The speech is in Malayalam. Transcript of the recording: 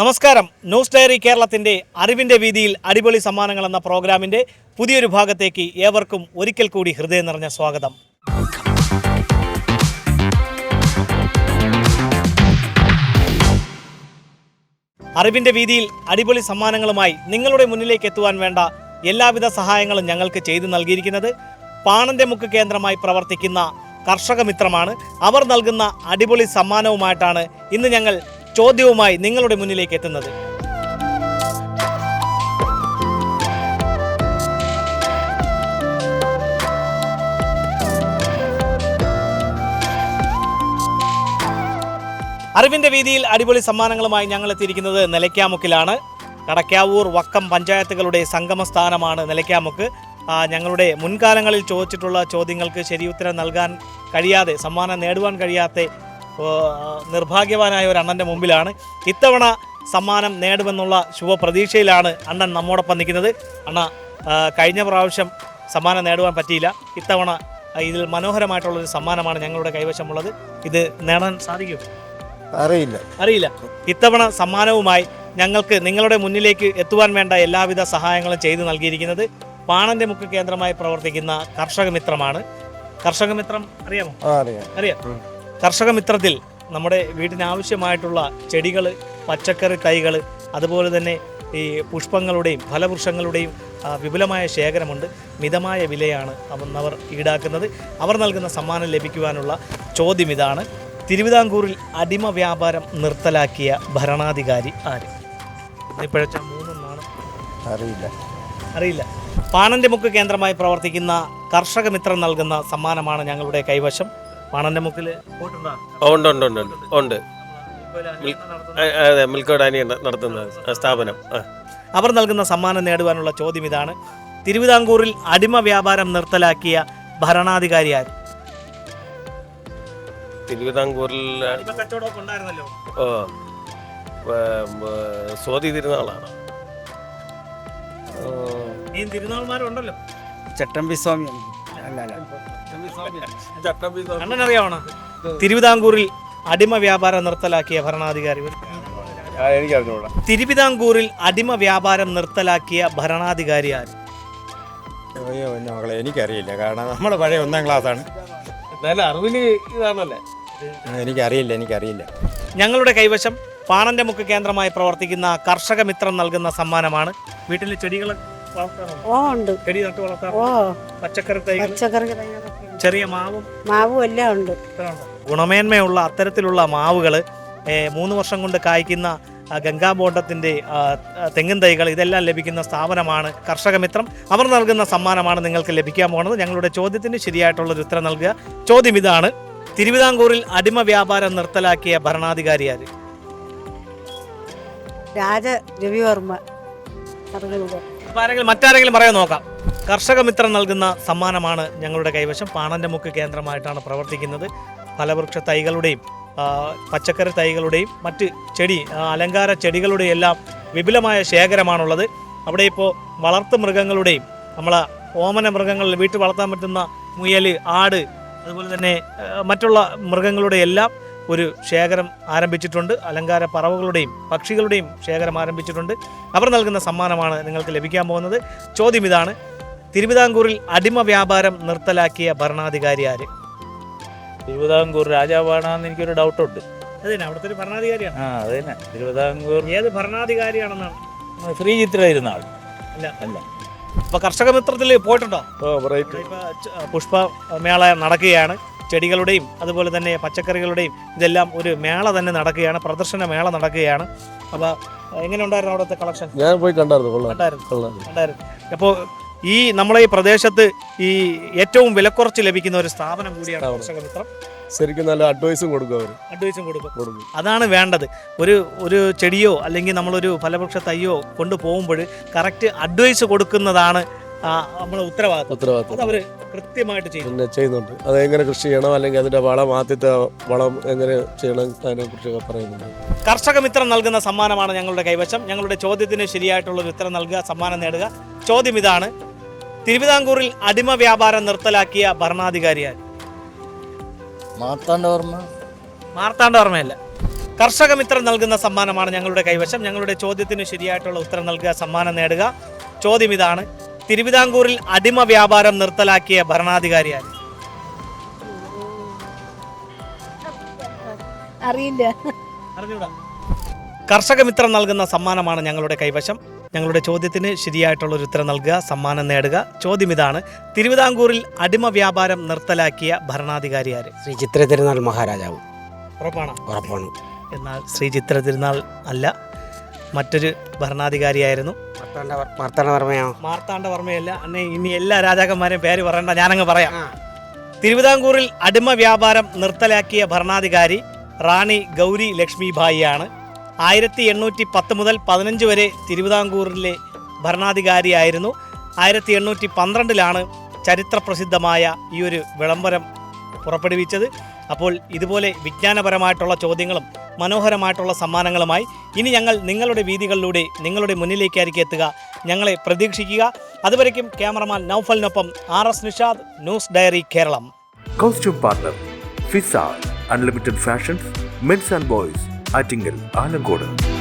നമസ്കാരം. ന്യൂസ് ഡയറി കേരളത്തിൻ്റെ അറിവിൻ്റെ വീതിയിൽ അടിപൊളി സമ്മാനങ്ങൾ എന്ന പ്രോഗ്രാമിൻ്റെ പുതിയൊരു ഭാഗത്തേക്ക് ഏവർക്കും ഒരിക്കൽ കൂടി ഹൃദയം നിറഞ്ഞ സ്വാഗതം. അറിവിൻ്റെ വീതിയിൽ അടിപൊളി സമ്മാനങ്ങളുമായി നിങ്ങളുടെ മുന്നിലേക്ക് എത്തുവാൻ വേണ്ട എല്ലാവിധ സഹായങ്ങളും ഞങ്ങൾക്ക് ചെയ്തു നൽകിയിരിക്കുന്നത് പാണന്റെ മുക്ക് കേന്ദ്രമായി പ്രവർത്തിക്കുന്ന കർഷക മിത്രമാണ്. അവർ നൽകുന്ന അടിപൊളി സമ്മാനവുമായിട്ടാണ് ഇന്ന് ഞങ്ങൾ ചോദ്യവുമായി നിങ്ങളുടെ മുന്നിലേക്ക് എത്തുന്നത്. അറിവിൻ്റെ വീതിയിൽ അടിപൊളി സമ്മാനങ്ങളുമായി ഞങ്ങൾ എത്തിയിരിക്കുന്നത് നിലയ്ക്കാമുക്കിലാണ്. കടക്കാവൂർ വക്കം പഞ്ചായത്തുകളുടെ സംഗമസ്ഥാനമാണ് നിലയ്ക്കാമുക്ക്. ഞങ്ങളുടെ മുൻകാലങ്ങളിൽ ചോദിച്ചിട്ടുള്ള ചോദ്യങ്ങൾക്ക് ശരിയുത്തരം നൽകാൻ കഴിയാതെ, സമ്മാനം നേടുവാൻ കഴിയാത്ത നിർഭാഗ്യവാനായ ഒരു അണ്ണൻ്റെ മുമ്പിലാണ്. ഇത്തവണ സമ്മാനം നേടുമെന്നുള്ള ശുഭപ്രതീക്ഷയിലാണ് അണ്ണൻ നമ്മോടൊപ്പം നിൽക്കുന്നത്. അണ്ണ, കഴിഞ്ഞ പ്രാവശ്യം സമ്മാനം നേടുവാൻ പറ്റിയില്ല. ഇത്തവണ ഇതിൽ മനോഹരമായിട്ടുള്ളൊരു സമ്മാനമാണ് ഞങ്ങളുടെ കൈവശമുള്ളത്. ഇത് നേടാൻ സാധിക്കും? അറിയില്ല. ഇത്തവണ സമ്മാനവുമായി ഞങ്ങൾക്ക് നിങ്ങളുടെ മുന്നിലേക്ക് എത്തുവാൻ വേണ്ട എല്ലാവിധ സഹായങ്ങളും ചെയ്തു നൽകിയിരിക്കുന്നത് പാണന്റെ മുക്ക് കേന്ദ്രമായി പ്രവർത്തിക്കുന്ന കർഷക മിത്രമാണ്. കർഷക മിത്രം അറിയാമോ? അറിയാം. കർഷക മിത്രത്തിൽ നമ്മുടെ വീടിനാവശ്യമായിട്ടുള്ള ചെടികൾ, പച്ചക്കറി തൈകൾ, അതുപോലെ തന്നെ ഈ പുഷ്പങ്ങളുടെയും ഫലവൃക്ഷങ്ങളുടെയും വിപുലമായ ശേഖരമുണ്ട്. മിതമായ വിലയാണ് അവർ ഈടാക്കുന്നത്. അവർ നൽകുന്ന സമ്മാനം ലഭിക്കുവാനുള്ള ചോദ്യം ഇതാണ്: തിരുവിതാംകൂറിൽ അടിമ വ്യാപാരം നിർത്തലാക്കിയ ഭരണാധികാരി ആര്? പിഴച്ച മൂന്നെന്നാണ്. അറിയില്ല. പാണന്റെ മുക്ക് കേന്ദ്രമായി പ്രവർത്തിക്കുന്ന കർഷക മിത്രം നൽകുന്ന സമ്മാനമാണ് ഞങ്ങളുടെ കൈവശം. പാണന്റെ മുക്കിൽ ഉണ്ട്. മിൽക്കോടാനി നടത്തുന്ന സ്ഥാപനം. അവർ നൽകുന്ന സമ്മാനം നേടുവാനുള്ള ചോദ്യം ഇതാണ്: തിരുവിതാംകൂറിൽ അടിമ വ്യാപാരം നിർത്തലാക്കിയ ഭരണാധികാരി ആര്? തിരുവിതാംകൂറിൽ സ്വാതി തിരുനാളാണ്. തിരുനാൾമാരുണ്ടല്ലോ. ചട്ടമ്പി സ്വാമി. അറിയാവണോ തിരുവിതാംകൂറിൽ അടിമ വ്യാപാരം നിർത്തലാക്കിയ ഭരണാധികാരി? തിരുവിതാംകൂറിൽ അടിമ വ്യാപാരം നിർത്തലാക്കിയ ഭരണാധികാരി ആര്? എനിക്കറിയില്ല, കാരണം നമ്മുടെ പഴയ 1ാം ക്ലാസ്സാണ്. എനിക്കറിയില്ല. ഞങ്ങളുടെ കൈവശം പാണന്റെ മുക്ക് കേന്ദ്രമായി പ്രവർത്തിക്കുന്ന കർഷക മിത്രം നൽകുന്ന സമ്മാനമാണ്. വീട്ടിൽ ചെടികൾ ചെടി നട്ട് വളർത്താം. പച്ചക്കറി തൈകൾ, ചെറിയ മാവും എല്ലാം ഉണ്ട്. ഗുണമേന്മയുള്ള അത്തരത്തിലുള്ള മാവുകൾ, 3 വർഷം കൊണ്ട് കായ്ക്കുന്ന ഗംഗാബോണ്ടത്തിന്റെ തെങ്ങിൻ തൈകൾ, ഇതെല്ലാം ലഭിക്കുന്ന സ്ഥാപനമാണ് കർഷക മിത്രം. അവർ നൽകുന്ന സമ്മാനമാണ് നിങ്ങൾക്ക് ലഭിക്കാൻ പോകുന്നത്. ഞങ്ങളുടെ ചോദ്യത്തിന് ശരിയായിട്ടുള്ളൊരു ഉത്തരം നൽകുക. ചോദ്യം ഇതാണ്: തിരുവിതാംകൂറിൽ അടിമ വ്യാപാരം നിർത്തലാക്കിയ ഭരണാധികാരി ആര്? രവിവർമ്മ. മറ്റാരെങ്കിലും പറയാൻ നോക്കാം. കർഷക മിത്രം നൽകുന്ന സമ്മാനമാണ് ഞങ്ങളുടെ കൈവശം. പാണന്റെ മുക്ക് കേന്ദ്രമായിട്ടാണ് പ്രവർത്തിക്കുന്നത്. ഫലവൃക്ഷ തൈകളുടെയും പച്ചക്കറി തൈകളുടെയും മറ്റ് അലങ്കാര ചെടികളുടെയും എല്ലാം വിപുലമായ ശേഖരമാണുള്ളത്. അവിടെ ഇപ്പോൾ വളർത്തു മൃഗങ്ങളുടെയും നമ്മളെ ഓമന മൃഗങ്ങളിൽ വീട്ടിൽ വളർത്താൻ പറ്റുന്ന മുയൽ, ആട്, അതുപോലെ തന്നെ മറ്റുള്ള മൃഗങ്ങളുടെ എല്ലാം ഒരു ശേഖരം ആരംഭിച്ചിട്ടുണ്ട്. അലങ്കാര പറവകളുടെയും പക്ഷികളുടെയും ശേഖരം ആരംഭിച്ചിട്ടുണ്ട്. അവർ നൽകുന്ന സമ്മാനമാണ് നിങ്ങൾക്ക് ലഭിക്കാൻ പോകുന്നത്. ചോദ്യം ഇതാണ്: തിരുവിതാംകൂറിൽ അടിമ വ്യാപാരം നിർത്തലാക്കിയ ഭരണാധികാരി ആര്? തിരുവിതാംകൂർ രാജാവാണെന്ന് എനിക്കൊരു ഡൗട്ടുണ്ട്. അതന്നെ, അവിടുത്തെ ഒരു ഭരണാധികാരിയാണ്. അത് തന്നെ, തിരുവിതാംകൂർ. ഏത് ഭരണാധികാരിയാണെന്നാണ്? ശ്രീചിത്ര ഇരുന്നാൾ അല്ല. അപ്പൊ കർഷക മിത്രത്തിൽ പോയിട്ടുണ്ടോ? പുഷ്പമേള നടക്കുകയാണ്. ചെടികളുടെയും അതുപോലെ തന്നെ പച്ചക്കറികളുടെയും ഇതെല്ലാം ഒരു മേള തന്നെ നടക്കുകയാണ്, പ്രദർശന മേള നടക്കുകയാണ്. അപ്പോൾ എങ്ങനെ ഉണ്ടായിരുന്നു അവിടുത്തെ കളക്ഷൻ? ഞാൻ പോയി കണ്ടായിരുന്നു. അപ്പോൾ ഈ നമ്മളെ ഈ പ്രദേശത്ത് ഈ ഏറ്റവും വിലക്കുറച്ച് ലഭിക്കുന്ന ഒരു സ്ഥാപനം കൂടിയാണ് കർഷക മിത്രം. ശരിക്കും നല്ല അഡ്വൈസും കൊടുക്കും. അതാണ് വേണ്ടത്. ഒരു ചെടിയോ അല്ലെങ്കിൽ നമ്മളൊരു ഫലവൃക്ഷ തൈയോ കൊണ്ടുപോകുമ്പോൾ കറക്റ്റ് അഡ്വൈസ് കൊടുക്കുന്നതാണ് നമ്മളെ ഉത്തരവാദിത്വം. അവർ കൃത്യമായിട്ട് ചെയ്യുന്നുണ്ട്. അതെങ്ങനെ കൃഷി ചെയ്യണം, അല്ലെങ്കിൽ അതിന്റെ ആദ്യത്തെ വളം എങ്ങനെ ചെയ്യണം, അതിനെ കുറിച്ചൊക്കെ പറയുന്നുണ്ട്. കർഷക മിത്രം നൽകുന്ന സമ്മാനമാണ് ഞങ്ങളുടെ കൈവശം. ഞങ്ങളുടെ ചോദ്യത്തിന് ശരിയായിട്ടുള്ളൊരു ഉത്തരം നൽകുക, സമ്മാനം നേടുക. ചോദ്യം ഇതാണ്: തിരുവിതാംകൂറിൽ അടിമ വ്യാപാരം നിർത്തലാക്കിയ ഭരണാധികാരി ആര്? മാർത്താണ്ഡവർമ്മ. മാർത്താണ്ഡവർമ്മയല്ല. കർഷക മിത്രം നൽകുന്ന സമ്മാനമാണ് ഞങ്ങളുടെ കൈവശം. ഞങ്ങളുടെ ചോദ്യത്തിന് ശരിയായിട്ടുള്ള ഉത്തരം നൽകുക, സമ്മാനം നേടുക. ചോദ്യം ഇതാണ്: തിരുവിതാംകൂറിൽ അടിമ വ്യാപാരം നിർത്തലാക്കിയ ഭരണാധികാരിയായി? അറിയില്ല. അറിഞ്ഞൂടാ. കർഷക മിത്രം നൽകുന്ന സമ്മാനമാണ് ഞങ്ങളുടെ കൈവശം. ഞങ്ങളുടെ ചോദ്യത്തിന് ശരിയായിട്ടുള്ള ഒരു ഉത്തരം നൽകുക, സമ്മാനം നേടുക. ചോദ്യം ഇതാണ്: തിരുവിതാംകൂറിൽ അടിമ വ്യാപാരം നിർത്തലാക്കിയ ഭരണാധികാരിയാര്? ശ്രീ ചിത്ര തിരുനാൾ മഹാരാജാവ്. ഉറപ്പാണ്? ഉറപ്പാണ്. എന്നാൽ ശ്രീ ചിത്ര തിരുനാൾ അല്ല, മറ്റൊരു ഭരണാധികാരിയായിരുന്നു. മാർത്താണ്ഡവർമ്മയോ? മാർത്താണ്ഡവർമ്മയല്ല. അന്നേ ഇനി എല്ലാ രാജാക്കന്മാരെയും പേര് പറയണ്ട, ഞാനങ്ങ് പറയാം. തിരുവിതാംകൂറിൽ അടിമ വ്യാപാരം നിർത്തലാക്കിയ ഭരണാധികാരി റാണി ഗൗരി ലക്ഷ്മിഭായിയാണ്. 1810 മുതൽ 15 വരെ തിരുവിതാംകൂറിലെ ഭരണാധികാരിയായിരുന്നു. 1812 ചരിത്രപ്രസിദ്ധമായ ഈ ഒരു വിളംബരം പുറപ്പെടുവിച്ചത്. അപ്പോൾ ഇതുപോലെ വിജ്ഞാനപരമായിട്ടുള്ള ചോദ്യങ്ങളും മനോഹരമായിട്ടുള്ള സമ്മാനങ്ങളുമായി ഇനി ഞങ്ങൾ നിങ്ങളുടെ വീതികളിലൂടെ നിങ്ങളുടെ മുന്നിലേക്കായിരിക്കും എത്തുക. ഞങ്ങളെ പ്രതീക്ഷിക്കുക. അതുവരയ്ക്കും ക്യാമറമാൻ നൗഫലിനൊപ്പം RS Nishad, news diary Keralam. Costume partner FISA Unlimited Fashions, Men's and Boys, Attingal, Alangodu.